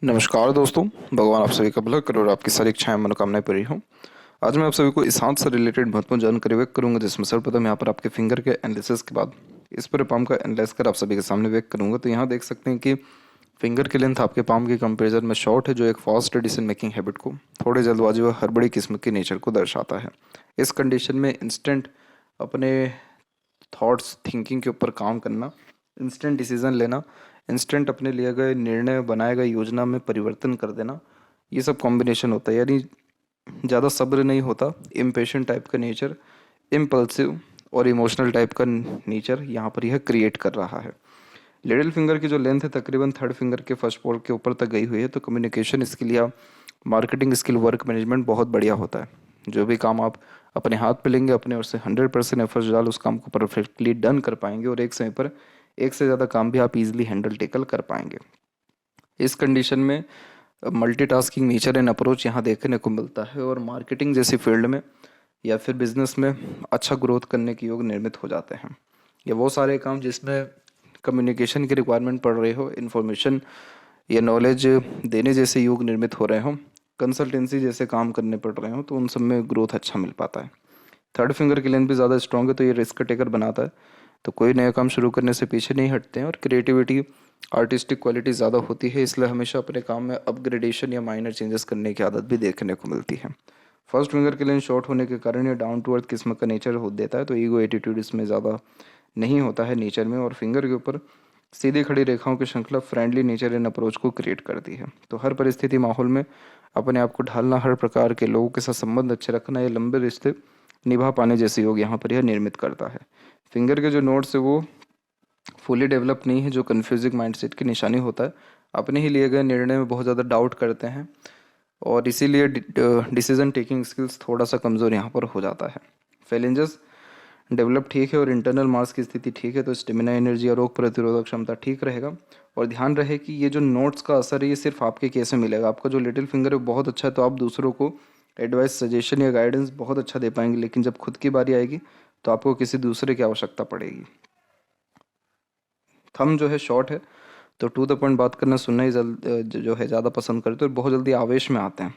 नमस्कार दोस्तों। भगवान आप सभी का भला करे और आपकी सारी इच्छाएं मनोकामनाएं पूरी हों। आज मैं आप सभी को इस हाथ से रिलेटेड महत्वपूर्ण जानकारी व्यक्त करूंगा, जिसमें सर्वप्रथम यहाँ पर आपके फिंगर के एनालिसिस के बाद इस पूरे पाम का एनालाइज कर आप सभी के सामने व्यक्त करूंगा। तो यहाँ देख सकते हैं कि फिंगर की लेंथ आपके पाम के कंपेरिजन में शॉर्ट है, जो एक फास्ट डिसीजन मेकिंग हैबिट को, थोड़े जल्दबाजी व हड़बड़ी किस्म के नेचर को दर्शाता है। इस कंडीशन में इंस्टेंट अपने थॉट्स थिंकिंग के ऊपर काम करना, इंस्टेंट डिसीजन लेना, इंस्टेंट अपने लिए गए निर्णय बनाए गए योजना में परिवर्तन कर देना, ये सब कॉम्बिनेशन होता है। यानी ज़्यादा सब्र नहीं होता, इम्पेशेंट टाइप का नेचर, इम्पल्सिव और इमोशनल टाइप का नेचर यहाँ पर यह क्रिएट कर रहा है। लिटिल फिंगर की जो लेंथ है तकरीबन थर्ड फिंगर के फर्स्ट पोल के ऊपर तक गई हुई है, तो कम्युनिकेशन स्किल या मार्केटिंग स्किल, वर्क मैनेजमेंट बहुत बढ़िया होता है। जो भी काम आप अपने हाथ पे लेंगे, अपने ओर से 100% एफर्ट्स डाल उस काम को परफेक्टली डन कर पाएंगे और एक समय पर एक से ज़्यादा काम भी आप इजीली हैंडल टेकल कर पाएंगे। इस कंडीशन में मल्टीटास्किंग नेचर एंड अप्रोच यहाँ देखने को मिलता है और मार्केटिंग जैसी फील्ड में या फिर बिजनेस में अच्छा ग्रोथ करने के योग निर्मित हो जाते हैं। ये वो सारे काम जिसमें कम्युनिकेशन की रिक्वायरमेंट पड़ रही हो, इन्फॉर्मेशन या नॉलेज देने जैसे योग निर्मित हो रहे हों, कंसल्टेंसी जैसे काम करने पड़ रहे हों, तो उन सब में ग्रोथ अच्छा मिल पाता है। थर्ड फिंगर की लेंथ भी ज़्यादा स्ट्रॉन्ग है, तो ये रिस्क टेकर बनाता है, तो कोई नया काम शुरू करने से पीछे नहीं हटते हैं और क्रिएटिविटी आर्टिस्टिक क्वालिटी ज़्यादा होती है, इसलिए हमेशा अपने काम में अपग्रेडेशन या माइनर चेंजेस करने की आदत भी देखने को मिलती है। फर्स्ट फिंगर के लेंथ शॉर्ट होने के कारण ये डाउन टू अर्थ किस्म का नेचर हो देता है, तो ईगो एटीट्यूड इसमें ज़्यादा नहीं होता है नेचर में, और फिंगर के ऊपर सीधी खड़ी रेखाओं की श्रृंखला फ्रेंडली नेचर एंड अप्रोच को क्रिएट करती है। तो हर परिस्थिति माहौल में अपने आप को ढालना, हर प्रकार के लोगों के साथ संबंध अच्छे रखना, या लंबे रिश्ते निभा पाने जैसे योग यहाँ पर यह निर्मित करता है। फिंगर के जो नोट्स है वो फुली डेवलप नहीं है, जो कन्फ्यूजिंग माइंडसेट की निशानी होता है। अपने ही लिए गए निर्णय में बहुत ज़्यादा डाउट करते हैं और इसीलिए डिसीजन टेकिंग स्किल्स थोड़ा सा कमज़ोर यहाँ पर हो जाता है। फेलेंजेस डेवलप ठीक है और इंटरनल मार्क्स की स्थिति ठीक है, तो स्टेमिना, एनर्जी और रोग प्रतिरोधक क्षमता ठीक रहेगा। और ध्यान रहे कि ये जो नोट्स का असर है ये सिर्फ आपके केस में मिलेगा। आपका जो लिटिल फिंगर है वो बहुत अच्छा है, तो आप दूसरों को एडवाइस, सजेशन या गाइडेंस बहुत अच्छा दे पाएंगे, लेकिन जब खुद की बारी आएगी तो आपको किसी दूसरे की आवश्यकता पड़ेगी। थंब जो है शॉर्ट है, तो टू द पॉइंट बात करना, सुनना ही जो है ज़्यादा पसंद करते हैं और बहुत जल्दी आवेश में आते हैं।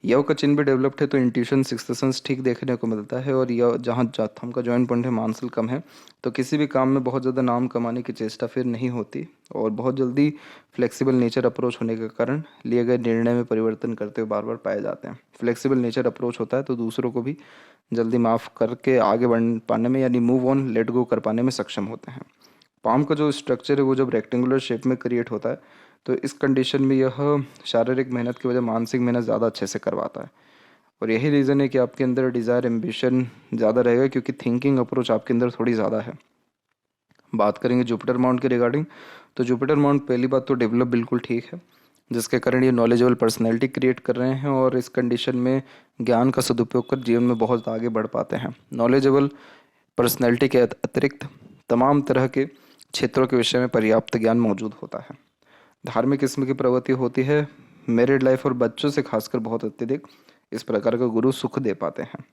यव का चिन्ह भी डेवलप्ड है, तो इंट्यूशन, सिक्स्थ सेंस ठीक देखने को मिलता है। और यह जहाँ थंब का जॉइंट पॉइंट है, मांसल कम है, तो किसी भी काम में बहुत ज़्यादा नाम कमाने की चेष्टा फिर नहीं होती और बहुत जल्दी फ्लेक्सिबल नेचर अप्रोच होने के कारण लिए गए निर्णय में परिवर्तन करते हुए बार बार पाए जाते हैं। फ्लेक्सिबल नेचर अप्रोच होता है तो दूसरों को भी जल्दी माफ़ करके आगे बढ़ पाने में, यानी मूव ऑन, लेट गो कर पाने में सक्षम होते हैं। पाम का जो स्ट्रक्चर है वो जब रेक्टेंगुलर शेप में क्रिएट होता है, तो इस कंडीशन में यह शारीरिक मेहनत की वजह मानसिक मेहनत ज़्यादा अच्छे से करवाता है। और यही रीज़न है कि आपके अंदर डिज़ायर, एम्बिशन ज़्यादा रहेगा, क्योंकि थिंकिंग अप्रोच आपके अंदर थोड़ी ज़्यादा है। बात करेंगे जुपिटर माउंट के रिगार्डिंग, तो जुपिटर माउंट पहली बात तो डेवलप बिल्कुल ठीक है, जिसके कारण ये नॉलेजेबल पर्सनैलिटी क्रिएट कर रहे हैं और इस कंडीशन में ज्ञान का सदुपयोग कर जीवन में बहुत आगे बढ़ पाते हैं। नॉलेजेबल पर्सनैलिटी के अतिरिक्त तमाम तरह के क्षेत्रों के विषय में पर्याप्त ज्ञान मौजूद होता है। धार्मिक किस्म की प्रवृत्ति होती है, मैरिड लाइफ और बच्चों से खासकर बहुत अत्यधिक इस प्रकार का गुरु सुख दे पाते हैं।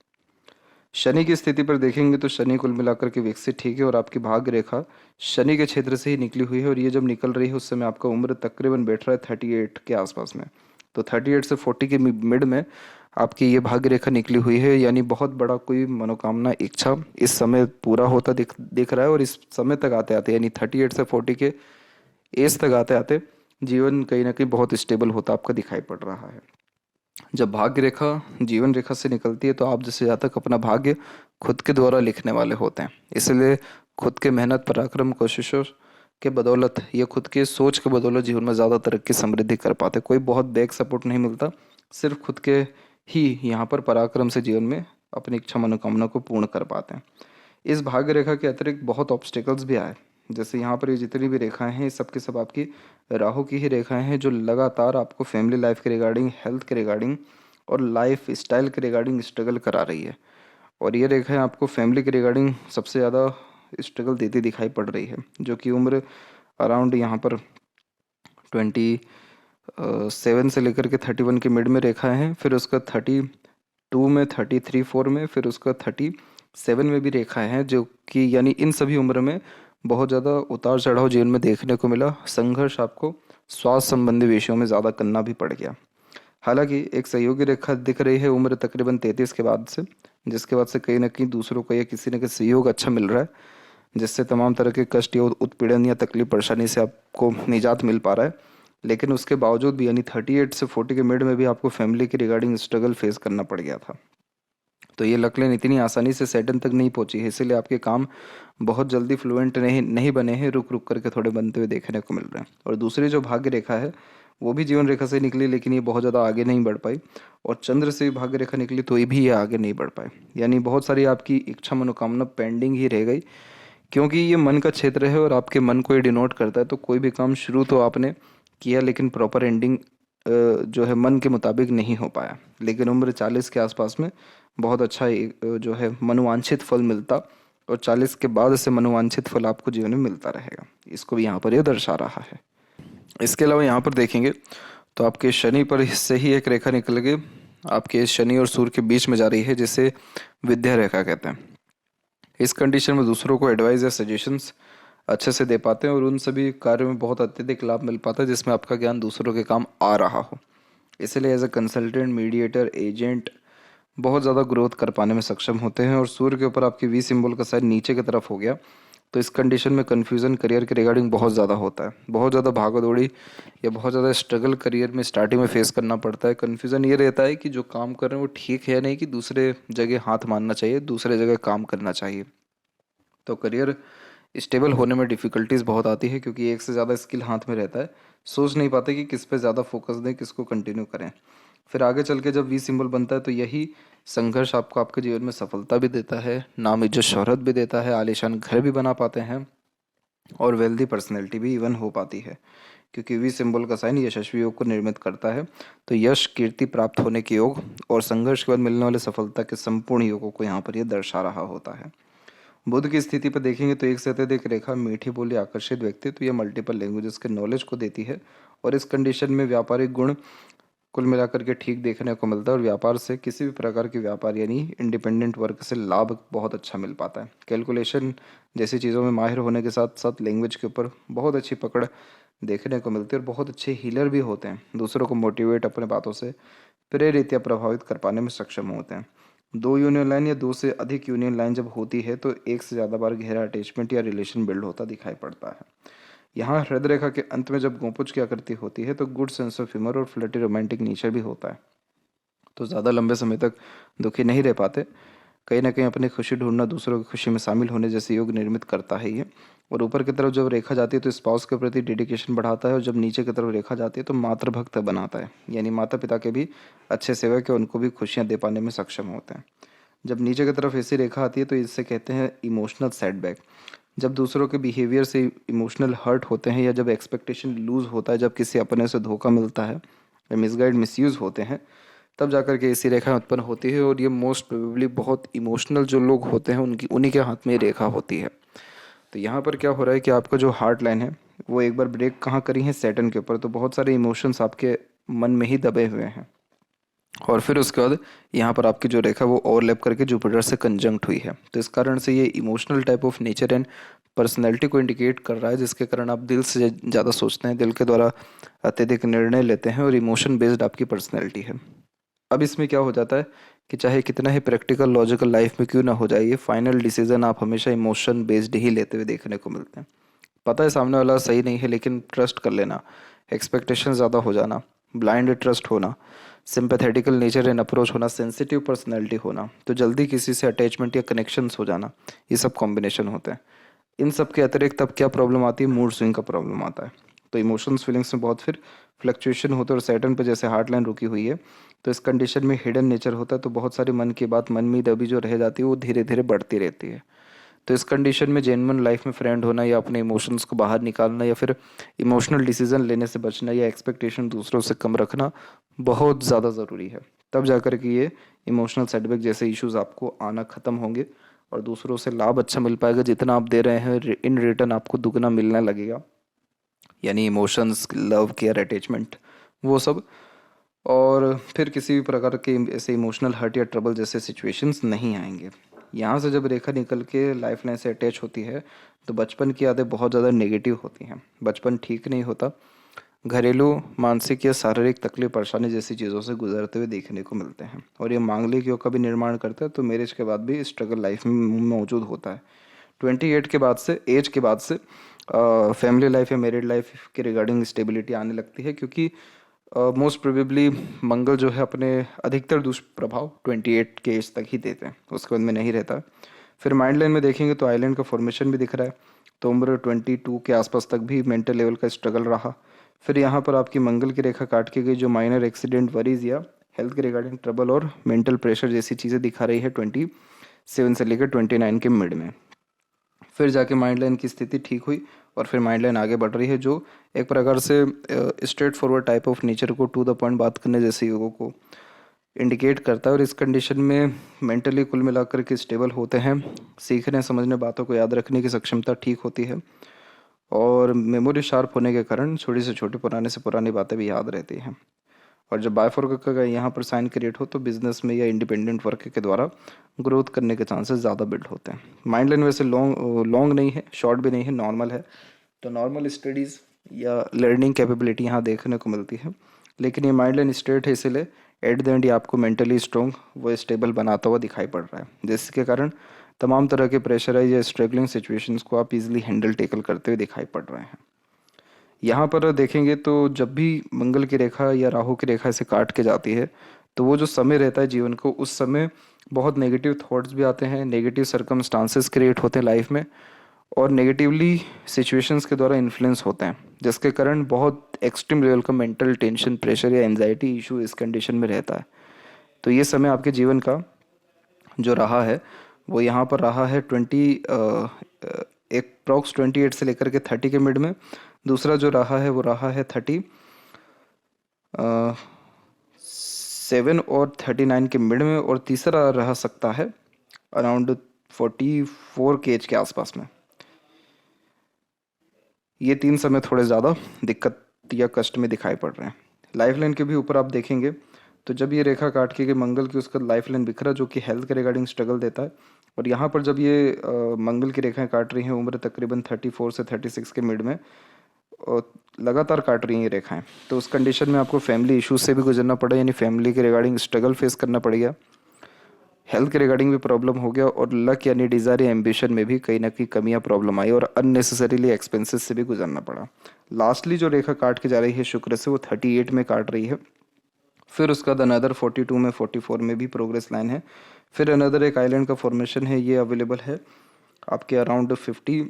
शनि की स्थिति पर देखेंगे तो शनि कुल मिलाकर के विकसित ठीक है और आपकी भाग्य रेखा शनि के क्षेत्र से ही निकली हुई है, और ये जब निकल रही है उस समय आपका उम्र तकरीबन बैठ रहा है 38 के आसपास में। तो 38 से 40 के मिड में आपकी ये भाग्य रेखा निकली हुई है, यानी बहुत बड़ा कोई मनोकामना, इच्छा इस समय पूरा होता दिख रहा है। और इस समय तक आते आते, यानी 38 से 40 के एज तक आते आते जीवन कहीं ना कहीं बहुत स्टेबल होता आपका दिखाई पड़ रहा है। जब भाग्य रेखा जीवन रेखा से निकलती है तो आप जैसे जातक अपना भाग्य खुद के द्वारा लिखने वाले होते हैं, इसलिए खुद के मेहनत, पराक्रम, कोशिशों के बदौलत या खुद के सोच के बदौलत जीवन में ज़्यादा तरक्की, समृद्धि कर पाते। कोई बहुत बैक सपोर्ट नहीं मिलता, सिर्फ खुद के ही यहाँ पर पराक्रम से जीवन में अपनी इच्छा, मनोकामना को पूर्ण कर पाते हैं। इस भाग्य रेखा के अतिरिक्त बहुत ऑब्स्टिकल्स भी आए, जैसे यहाँ पर ये जितनी भी रेखाएं हैं, ये सब के सब आपकी राहु की ही रेखाएं हैं, जो लगातार आपको फैमिली लाइफ के रिगार्डिंग, हेल्थ के रिगार्डिंग और लाइफ स्टाइल के रिगार्डिंग स्ट्रगल करा रही है। और ये रेखाएं आपको फैमिली के रिगार्डिंग सबसे ज़्यादा स्ट्रगल देती दिखाई पड़ रही है, जो कि उम्र अराउंड यहाँ पर 27 से लेकर के 31 के मिड में रेखाएं हैं, फिर उसका 32 में, 33-4 में, फिर उसका 37 में भी रेखाएं हैं, जो कि यानी इन सभी उम्र में बहुत ज़्यादा उतार चढ़ाव जीवन में देखने को मिला, संघर्ष आपको स्वास्थ्य संबंधी विषयों में ज़्यादा करना भी पड़ गया। हालांकि एक सहयोगी रेखा दिख रही है उम्र तकरीबन 33 के बाद से, जिसके बाद से कहीं ना कहीं दूसरों को या किसी न किसी सहयोग अच्छा मिल रहा है, जिससे तमाम तरह के कष्ट या उत्पीड़न या तकलीफ परेशानी से आपको निजात मिल पा रहा है। लेकिन उसके बावजूद भी यानी 38 से 40 के मिड में भी आपको फैमिली के रिगार्डिंग स्ट्रगल फेस करना पड़ गया था। तो ये लक लाइन इतनी आसानी से सेटन तक नहीं पहुंची है, इसीलिए आपके काम बहुत जल्दी फ्लुएंट नहीं नहीं बने हैं, रुक रुक करके थोड़े बनते हुए देखने को मिल रहे हैं। और दूसरी जो भाग्य रेखा है वो भी जीवन रेखा से निकली, लेकिन ये बहुत ज़्यादा आगे नहीं बढ़ पाई। और चंद्र से भी भाग्य रेखा निकली तो ये भी ये आगे नहीं बढ़ पाए, यानी बहुत सारी आपकी इच्छा मनोकामना पेंडिंग ही रह गई। क्योंकि ये मन का क्षेत्र है और आपके मन को ये डिनोट करता है, तो कोई भी काम शुरू तो आपने किया लेकिन प्रॉपर एंडिंग जो है मन के मुताबिक नहीं हो पाया। लेकिन उम्र 40 के आसपास में बहुत अच्छा जो है मनोवांछित फल मिलता, और 40 के बाद से मनोवांछित फल आपको जीवन में मिलता रहेगा, इसको भी यहाँ पर ये दर्शा रहा है। इसके अलावा यहाँ पर देखेंगे तो आपके शनि पर से ही एक रेखा निकल के आपके शनि और सूर्य के बीच में जा रही है, जिसे विद्या रेखा कहते हैं। इस कंडीशन में दूसरों को एडवाइस या सजेशंस अच्छे से दे पाते हैं और उन सभी कार्यों में बहुत अत्यधिक लाभ मिल पाता है जिसमें आपका ज्ञान दूसरों के काम आ रहा हो। इसलिए as a consultant, mediator, agent बहुत ज़्यादा ग्रोथ कर पाने में सक्षम होते हैं। और सूर्य के ऊपर आपकी वी सिंबल का साइड नीचे की तरफ हो गया, तो इस कंडीशन में कन्फ्यूज़न करियर के रिगार्डिंग बहुत ज़्यादा होता है, बहुत ज़्यादा भागा दौड़ी या बहुत ज़्यादा स्ट्रगल करियर में स्टार्टिंग में फेस करना पड़ता है। कन्फ्यूज़न ये रहता है कि जो काम कर रहे हैं वो ठीक है या नहीं, कि दूसरे जगह हाथ मारना चाहिए, दूसरे जगह काम करना चाहिए। तो करियर स्टेबल होने में डिफ़िकल्टीज बहुत आती है, क्योंकि एक से ज़्यादा स्किल हाथ में रहता है, सोच नहीं पाते कि किस पे ज़्यादा फोकस दें, किसको कंटिन्यू करें। फिर आगे चल के जब वी सिंबल बनता है तो यही संघर्ष आपको आपके जीवन में सफलता भी देता है, नाम इज्जत शोहरत भी देता है, आलीशान घर भी बना पाते हैं और वेल्दी पर्सनैलिटी भी इवन हो पाती है, क्योंकि वी सिंबल का साइन यशस्वी योग को निर्मित करता है। तो यश, कीर्ति प्राप्त होने के योग और संघर्ष के बाद मिलने वाले सफलता के संपूर्ण योगों को यहाँ पर यह दर्शा रहा होता है। बुध की स्थिति पर देखेंगे तो एक से अत्यधिक रेखा मीठी बोली आकर्षित व्यक्ति, तो ये मल्टीपल लैंग्वेजेस के नॉलेज को देती है। और इस कंडीशन में व्यापारिक गुण कुल मिलाकर के ठीक देखने को मिलता है, और व्यापार से किसी भी प्रकार के व्यापार यानी इंडिपेंडेंट वर्क से लाभ बहुत अच्छा मिल पाता है। कैलकुलेशन जैसी चीज़ों में माहिर होने के साथ साथ लैंग्वेज के ऊपर बहुत अच्छी पकड़ देखने को मिलती है, और बहुत अच्छे हीलर भी होते हैं, दूसरों को मोटिवेट अपने बातों से प्रेरित या प्रभावित कर पाने में सक्षम होते हैं। दो यूनियन लाइन या दो से अधिक यूनियन लाइन जब होती है तो एक से ज़्यादा बार गहरा अटैचमेंट या रिलेशन बिल्ड होता दिखाई पड़ता है। यहाँ हृदय रेखा के अंत में जब गोपुज की आकृति होती है तो गुड सेंस ऑफ ह्यूमर और फ्लर्टी रोमांटिक नेचर भी होता है, तो ज़्यादा लंबे समय तक दुखी नहीं रह पाते। कहीं ना कहीं अपनी खुशी ढूंढना, दूसरों की खुशी में शामिल होने जैसे योग निर्मित करता है ये। और ऊपर की तरफ जब रेखा जाती है तो स्पाउस के प्रति डेडिकेशन बढ़ाता है, और जब नीचे की तरफ रेखा जाती है तो मातृभक्त बनाता है, यानी माता पिता के भी अच्छे सेवक है, उनको भी खुशियाँ दे पाने में सक्षम होते हैं। जब नीचे की तरफ ऐसी रेखा आती है तो इससे कहते हैं इमोशनल सेटबैक। जब दूसरों के बिहेवियर से इमोशनल हर्ट होते हैं, या जब एक्सपेक्टेशन लूज होता है, जब किसी अपने से धोखा मिलता है या मिसगाइड मिसयूज़ होते हैं, तब जाकर के ऐसी रेखा उत्पन्न होती है। और ये मोस्ट प्रोबेबली बहुत इमोशनल जो लोग होते हैं उनकी उन्हीं के हाथ में ये रेखा होती है। तो यहाँ पर क्या हो रहा है कि आपका जो हार्ट लाइन है वो एक बार ब्रेक कहाँ करी है, सैटर्न के ऊपर, तो बहुत सारे इमोशंस आपके मन में ही दबे हुए हैं। और फिर उसके बाद यहाँ पर आपकी जो रेखा वो ओवरलैप करके जुपिटर से कंजंक्ट हुई है, तो इस कारण से ये emotional type of nature and personality को इंडिकेट कर रहा है, जिसके कारण आप दिल से ज़्यादा सोचते हैं, दिल के द्वारा अत्यधिक निर्णय लेते हैं, और इमोशन बेस्ड आपकी पर्सनैलिटी है। अब इसमें क्या हो जाता है कि चाहे कितना ही प्रैक्टिकल लॉजिकल लाइफ में क्यों ना हो जाए, ये फाइनल डिसीजन आप हमेशा इमोशन बेस्ड ही लेते हुए देखने को मिलते हैं। पता है सामने वाला सही नहीं है, लेकिन ट्रस्ट कर लेना, एक्सपेक्टेशन ज़्यादा हो जाना, ब्लाइंड ट्रस्ट होना, सिंपैथेटिकल नेचर एंड अप्रोच होना, सेंसिटिव पर्सनैलिटी होना, तो जल्दी किसी से अटैचमेंट या कनेक्शंस हो जाना, ये सब कॉम्बिनेशन होते हैं। इन सब के अतिरिक्त तब क्या प्रॉब्लम आती है, मूड स्विंग का प्रॉब्लम आता है। तो इमोशंस फीलिंग्स में बहुत फिर फ्लक्चुएशन होते हैं, और सैटर्न पे जैसे हार्ट लाइन रुकी हुई है तो इस कंडीशन में हिडन नेचर होता है, तो बहुत सारी मन की बात मन में दबी जो रह जाती है वो धीरे धीरे बढ़ती रहती है। तो इस कंडीशन में जेन्युइन लाइफ में फ्रेंड होना, या अपने इमोशंस को बाहर निकालना, या फिर इमोशनल डिसीजन लेने से बचना, या एक्सपेक्टेशन दूसरों से कम रखना बहुत ज़्यादा ज़रूरी है। तब जाकर के ये इमोशनल सेटबैक जैसे इश्यूज आपको आना ख़त्म होंगे, और दूसरों से लाभ अच्छा मिल पाएगा, जितना आप दे रहे हैं इन रिटर्न आपको दुगना मिलने लगेगा, यानी इमोशंस, लव, केयर, अटैचमेंट, वो सब। और फिर किसी भी प्रकार के ऐसे इमोशनल हर्ट या ट्रबल जैसे सिचुएशंस नहीं आएंगे। यहाँ से जब रेखा निकल के लाइफ लाइन से अटैच होती है तो बचपन की यादें बहुत ज़्यादा नेगेटिव होती हैं, बचपन ठीक नहीं होता। घरेलू, मानसिक या शारीरिक तकलीफ, परेशानी जैसी चीज़ों से गुजरते हुए देखने को मिलते हैं। और ये मांगलिक योग का भी निर्माण करता है, तो मैरिज के बाद भी स्ट्रगल लाइफ में मौजूद होता है। 28 के बाद से, एज के बाद से फैमिली लाइफ या मैरिड लाइफ के रिगार्डिंग स्टेबिलिटी आने लगती है, क्योंकि मोस्ट प्रोबेबली मंगल जो है अपने अधिकतर दुष्प्रभाव 28 के एज तक ही देते हैं, उसके बाद में नहीं रहता। फिर माइंड लाइन में देखेंगे तो आइलैंड का फॉर्मेशन भी दिख रहा है, तो उम्र 22 के आसपास तक भी मेंटल लेवल का स्ट्रगल रहा। फिर यहाँ पर आपकी मंगल की रेखा काट के गई, जो माइनर एक्सीडेंट, वरीज या हेल्थ के रिगार्डिंग ट्रबल और मेंटल प्रेशर जैसी चीज़ें दिखा रही है 27 से लेकर 29 के मिड में। फिर जाके माइंड लाइन की स्थिति ठीक हुई और फिर माइंड लाइन आगे बढ़ रही है, जो एक प्रकार से straight forward type of nature को, टू द पॉइंट बात करने जैसे योगों को इंडिकेट करता है। और इस कंडीशन में मेंटली कुल मिलाकर के स्टेबल होते हैं, सीखने समझने, बातों को याद रखने की सक्षमता ठीक होती है और मेमोरी शार्प होने के कारण छोटी से छोटी, पुराने से पुरानी बातें भी याद रहती हैं। और जब बायफॉर्क का यहाँ पर साइन क्रिएट हो तो बिजनेस में या इंडिपेंडेंट वर्क के द्वारा ग्रोथ करने के चांसेस ज़्यादा बिल्ड होते हैं। माइंड लाइन वैसे लॉन्ग नहीं है, शॉर्ट भी नहीं है, नॉर्मल है, तो नॉर्मल स्टडीज़ या लर्निंग कैपेबिलिटी यहाँ देखने को मिलती है। लेकिन ये माइंड लाइन स्ट्रेट है, इसलिए एट द एंड ये आपको मेंटली स्ट्रॉन्ग व स्टेबल बनाता हुआ दिखाई पड़ रहा है, जिसके कारण तमाम तरह के प्रेशराइज या स्ट्रगलिंग सिचुएशंस को आप इजीली हैंडल टेकल करते हुए दिखाई पड़ रहे हैं। यहाँ पर देखेंगे तो जब भी मंगल की रेखा या राहु की रेखा से काट के जाती है, तो वो जो समय रहता है जीवन को, उस समय बहुत नेगेटिव थॉट्स भी आते हैं, नेगेटिव सर्कमस्टांसेस क्रिएट होते हैं लाइफ में और नेगेटिवली सिचुएशंस के द्वारा इन्फ्लुएंस होते हैं, जिसके कारण बहुत एक्सट्रीम लेवल का मेंटल टेंशन, प्रेशर या एंजाइटी इशू इस कंडीशन में रहता है। तो ये समय आपके जीवन का जो रहा है वो यहाँ पर रहा है 28 से लेकर के 30 के मिड में। दूसरा जो रहा है वो रहा है 37 और 39 के मिड में, और तीसरा रह सकता है अराउंड 44 के एज के आसपास में। ये 3 समय थोड़े ज़्यादा दिक्कत या कष्ट में दिखाई पड़ रहे हैं। लाइफ लाइन के भी ऊपर आप देखेंगे तो जब ये रेखा काट के मंगल की, उसका लाइफ लाइन बिखरा, जो कि हेल्थ के रिगार्डिंग स्ट्रगल देता है। और यहाँ पर जब ये मंगल की रेखाएं काट रही हैं उम्र तकरीबन 34 से 36 के मिड में, और लगातार काट रही हैं ये रेखाएं, तो उस कंडीशन में आपको फैमिली इश्यूज से भी गुजरना पड़ा, यानी फैमिली के रिगार्डिंग स्ट्रगल फेस करना पड़ गया, हेल्थ के रिगार्डिंग भी प्रॉब्लम हो गया, और लक यानी डिज़ायर या एम्बिशन में भी कहीं ना कहीं कमियां, प्रॉब्लम आई और अननेसेसरीली एक्सपेंसेस से भी गुजरना पड़ा। लास्टली जो रेखा काट के जा रही है शुक्र से, वो 38 में काट रही है। फिर उसका बाद अनदर 42 में, 44 में भी प्रोग्रेस लाइन है। फिर अनदर एक आइलैंड का फॉर्मेशन है, ये अवेलेबल है आपके अराउंड 50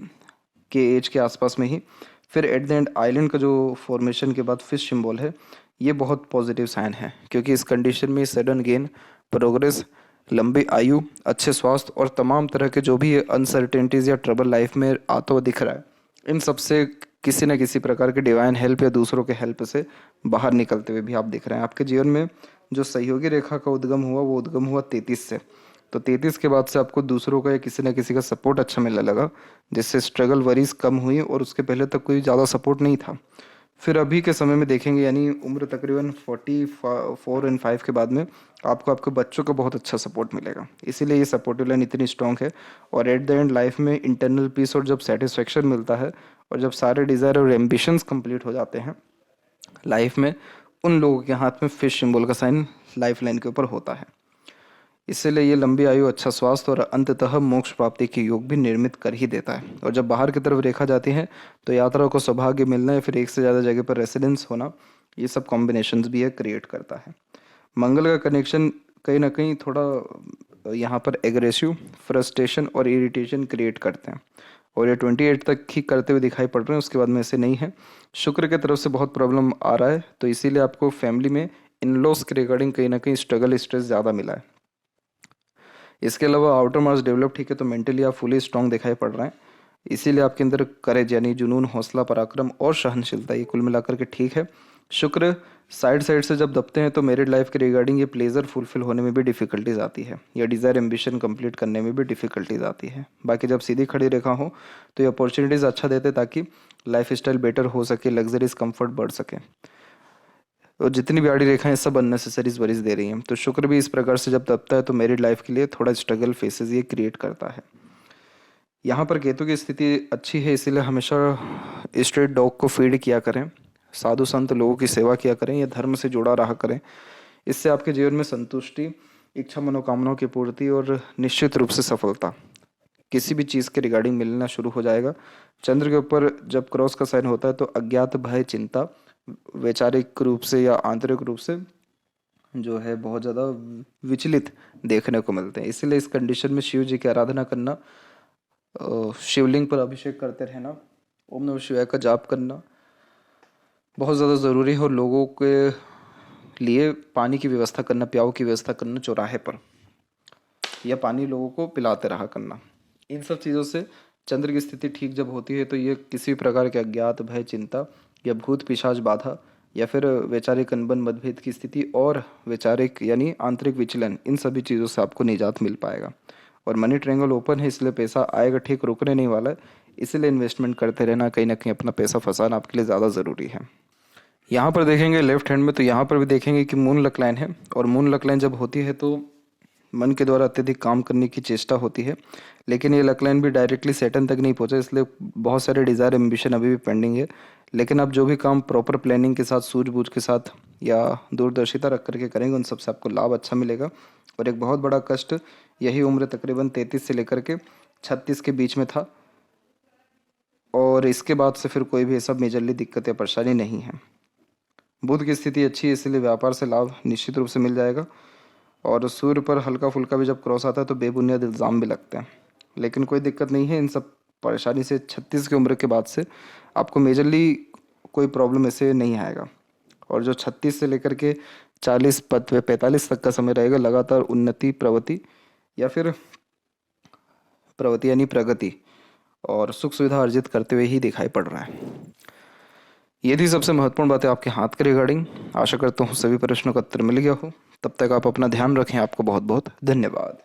के एज के आसपास में ही। फिर एट द एंड आइलैंड का जो फॉर्मेशन के बाद फिश सिंबल है, ये बहुत पॉजिटिव साइन है, क्योंकि इस कंडीशन में सडन गेन, प्रोग्रेस, लंबी आयु, अच्छे स्वास्थ्य और तमाम तरह के जो भी अनसर्टेनिटीज़ या ट्रबल लाइफ में आता हुआ दिख रहा है, इन सब से किसी न किसी प्रकार के डिवाइन हेल्प या दूसरों के हेल्प से बाहर निकलते हुए भी आप दिख रहे हैं। आपके जीवन में जो सहयोगी रेखा का उद्गम हुआ, वो उद्गम हुआ 33 से, तो 33 के बाद से आपको दूसरों का या किसी न किसी का सपोर्ट अच्छा मिलने लगा, जिससे स्ट्रगल वरीज कम हुई, और उसके पहले तक कोई ज़्यादा सपोर्ट नहीं था। फिर अभी के समय में देखेंगे, यानी उम्र तकरीबन 44 एंड 5 के बाद में आपको आपके बच्चों का बहुत अच्छा सपोर्ट मिलेगा, इसीलिए ये सपोर्टिव लाइन इतनी स्ट्रांग है। और एट द एंड लाइफ में इंटरनल पीस और जब सेटिस्फेक्शन मिलता है और जब सारे डिज़ायर और एम्बिशंस कंप्लीट हो जाते हैं लाइफ में, उन लोगों के हाथ में फिश सिंबल का साइन लाइफ लाइन के ऊपर होता है। इसलिए ये लंबी आयु, अच्छा स्वास्थ्य और अंततः मोक्ष प्राप्ति के योग भी निर्मित कर ही देता है। और जब बाहर की तरफ रेखा जाती है तो यात्रा को सौभाग्य मिलना या फिर एक से ज़्यादा जगह पर रेसिडेंस होना, ये सब कॉम्बिनेशंस भी ये क्रिएट करता है। मंगल का कनेक्शन कहीं ना कहीं थोड़ा यहाँ पर एग्रेसिव, फ्रस्ट्रेशन और इरिटेशन क्रिएट करते हैं, और ये 28 तक ही करते हुए दिखाई पड़ रहे हैं, उसके बाद में ऐसे नहीं है। शुक्र की तरफ से बहुत प्रॉब्लम आ रहा है, तो इसीलिए आपको फैमिली में इन लॉस के रिगार्डिंग कहीं ना कहीं स्ट्रगल, स्ट्रेस ज़्यादा मिला है। इसके अलावा आउटर मार्क्स डेवलप ठीक है, तो मेंटली आप फुली स्ट्रांग दिखाई पड़ रहे हैं, इसीलिए आपके अंदर करेज यानी जुनून, हौसला, पराक्रम और सहनशीलता, ये कुल मिलाकर के ठीक है। शुक्र साइड साइड से जब दबते हैं तो मैरिड लाइफ के रिगार्डिंग ये प्लेजर फुलफिल होने में भी डिफिकल्टीज आती है, या डिज़ायर एम्बिशन कंप्लीट करने में भी डिफिकल्टीज आती है। बाकी जब सीधी खड़ी रेखा हो तो ये अपॉर्चुनिटीज़ अच्छा देते, ताकि लाइफ स्टाइल बेटर हो सके, लग्जरीज कंफर्ट बढ़ सके। और जितनी भी आड़ी रेखाएं सब अननेसेसरीज वरीज दे रही हैं, तो शुक्र भी इस प्रकार से जब दबता है तो मैरिड लाइफ के लिए थोड़ा स्ट्रगल फेसेस ये क्रिएट करता है। यहाँ पर केतु की स्थिति अच्छी है, इसीलिए हमेशा स्ट्रेट डॉग को फीड किया करें, साधु संत लोगों की सेवा किया करें या धर्म से जुड़ा रहा करें। इससे आपके जीवन में संतुष्टि, इच्छा मनोकामनाओं की पूर्ति और निश्चित रूप से सफलता किसी भी चीज़ के रिगार्डिंग मिलना शुरू हो जाएगा। चंद्र के ऊपर जब क्रॉस का साइन होता है तो अज्ञात भय, चिंता वैचारिक रूप से या आंतरिक रूप से जो है बहुत ज़्यादा विचलित देखने को मिलते हैं। इसीलिए इस कंडीशन में शिव जी की आराधना करना, शिवलिंग पर अभिषेक करते रहना, ओम नमः शिवाय का जाप करना बहुत ज़्यादा ज़रूरी है। और लोगों के लिए पानी की व्यवस्था करना, प्याऊ की व्यवस्था करना चौराहे पर, या पानी लोगों को पिलाते रहा करना। इन सब चीज़ों से चंद्र की स्थिति ठीक जब होती है तो ये किसी भी प्रकार के अज्ञात भय, चिंता या भूत पिशाच बाधा या फिर वैचारिक अनबन, मतभेद की स्थिति और वैचारिक यानी आंतरिक विचलन, इन सभी चीज़ों से आपको निजात मिल पाएगा। और मनी ट्रायंगल ओपन है, इसलिए पैसा आएगा, ठीक रुकने नहीं वाला है। इसलिए इन्वेस्टमेंट करते रहना, कहीं ना कहीं अपना पैसा फंसाना आपके लिए ज़्यादा ज़रूरी है। यहाँ पर देखेंगे लेफ्ट हैंड में, तो यहाँ पर भी देखेंगे कि मून लक लाइन है। और मून लक लाइन जब होती है तो मन के द्वारा अत्यधिक काम करने की चेष्टा होती है, लेकिन ये लक लाइन भी डायरेक्टली सैटर्न तक नहीं पहुंचा, इसलिए बहुत सारे डिज़ायर, एम्बिशन अभी भी पेंडिंग है। लेकिन आप जो भी काम प्रॉपर प्लानिंग के साथ, सूझबूझ के साथ या दूरदर्शिता रख करके करेंगे, उन सबसे आपको लाभ अच्छा मिलेगा। और एक बहुत बड़ा कष्ट, यही उम्र तकरीबन 33 से लेकर के 36 के बीच में था, और इसके बाद से फिर कोई भी ऐसा मेजरली दिक्कत या परेशानी नहीं है। बुध की स्थिति अच्छी है, इसलिए व्यापार से लाभ निश्चित रूप से मिल जाएगा। और सूर्य पर हल्का फुल्का भी जब क्रॉस आता है तो बेबुनियाद इल्ज़ाम भी लगते हैं, लेकिन कोई दिक्कत नहीं है। इन सब परेशानी से 36 की उम्र के बाद से आपको मेजरली कोई प्रॉब्लम ऐसे नहीं आएगा। और जो 36 से लेकर के 40 45 तक का समय रहेगा, लगातार उन्नति, प्रगति या फिर प्रगति यानी प्रगति और सुख सुविधा अर्जित करते हुए ही दिखाई पड़ रहा है। ये थी सबसे महत्वपूर्ण बातें आपके हाथ के रिगार्डिंग। आशा करता हूँ सभी प्रश्नों का उत्तर मिल गया हो। तब तक आप अपना ध्यान रखें। आपको बहुत बहुत धन्यवाद।